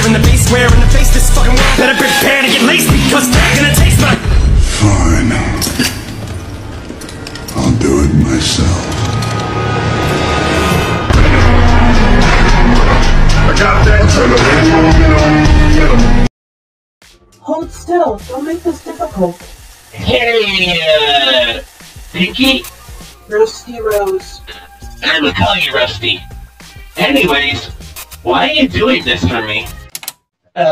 square in the base, square in the face. This fucking world better prepare to get laced because they're gonna taste my. Fine. I'll do it myself. I got that. Hold still. Don't make this difficult. Hey, Pinky? Rusty Rose. I'm gonna call you Rusty. Anyways, why are you doing this for me? Why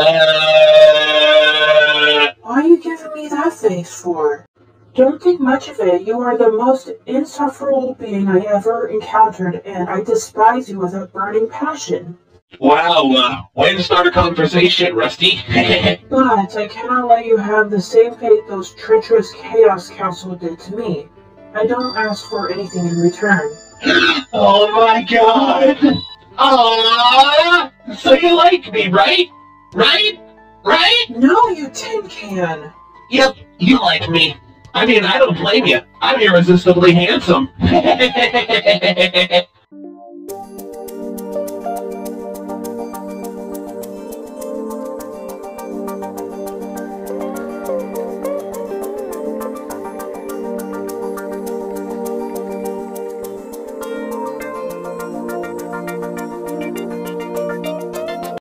are you giving me that face for? Don't think much of it. You are the most insufferable being I ever encountered, and I despise you with a burning passion. Wow, way to start a conversation, Rusty. But I cannot let you have the same fate those treacherous Chaos Council did to me. I don't ask for anything in return. Oh my god! Aww! So you like me, right? Right? Right? No, you tin can! Yep, you like me. I mean, I don't blame you. I'm irresistibly handsome.